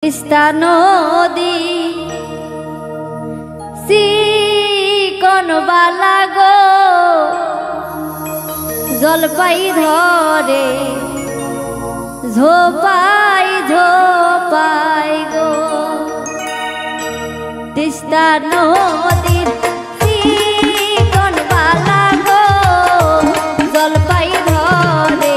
তিস্তা নদী চিকন বালা গো জলপাই ধরে ঝোপাই ঝোপাই গো তিস্তা নদীর চিকন বালা গো জলপাই ধরে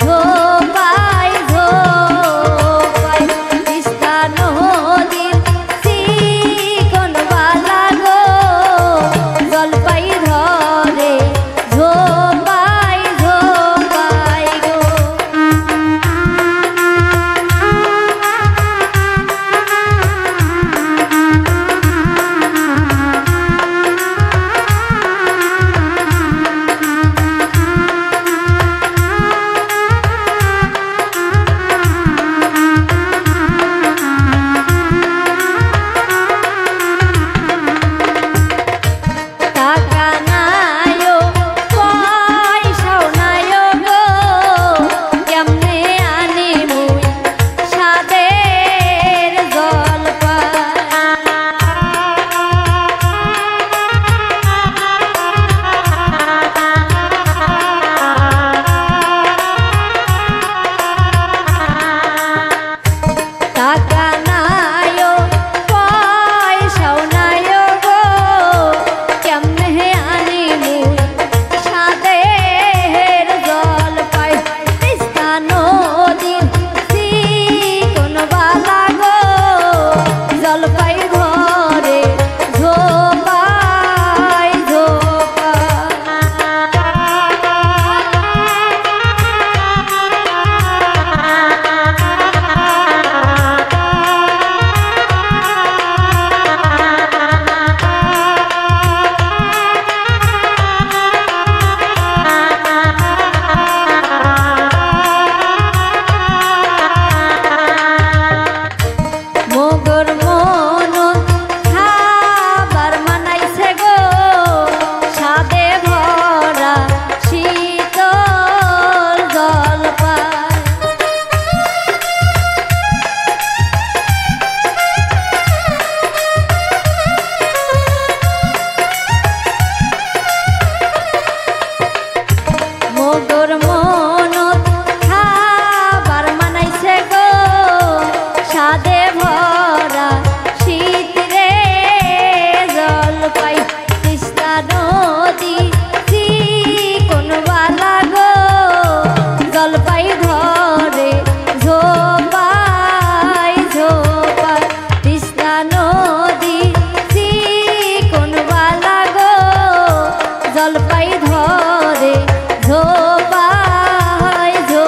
ঝোপাই ঝোপাই তিস্তা নদীর চিকন বালা গো জলপাই ধরে ঝোপাই ঝোপাই গো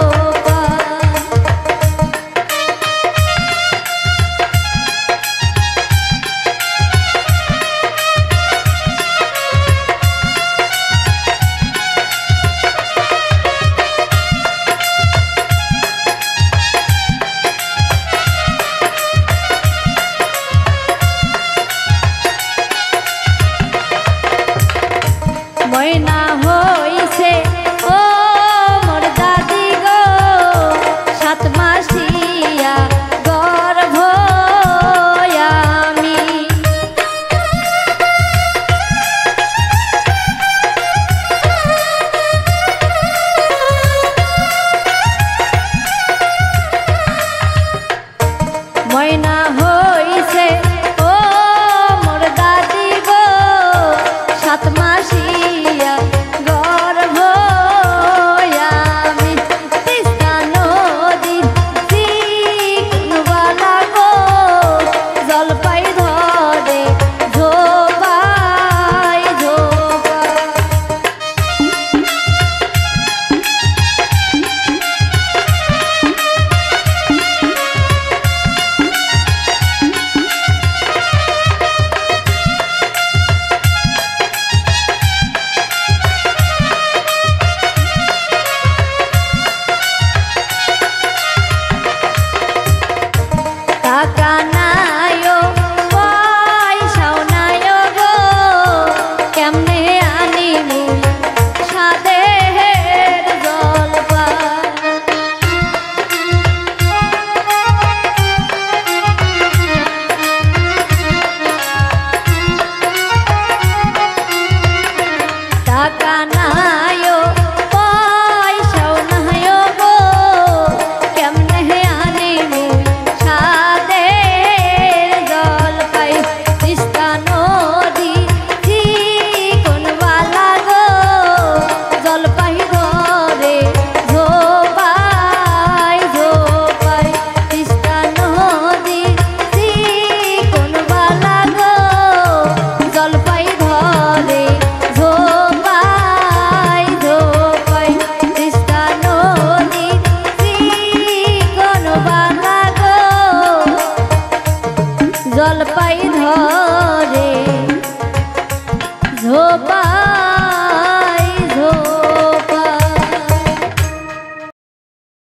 ময়না হইছে ও মোর দাদি গো সাত মাসিয়া গর্ভ আমি ময়না হইছে ও মোর দাদি গো সাত মাসিয়া গর্ভ আমি তিস্তা নদীর চিকন বালা গো জলপাই ধরে ঝোপাই ঝোপাই টাকা না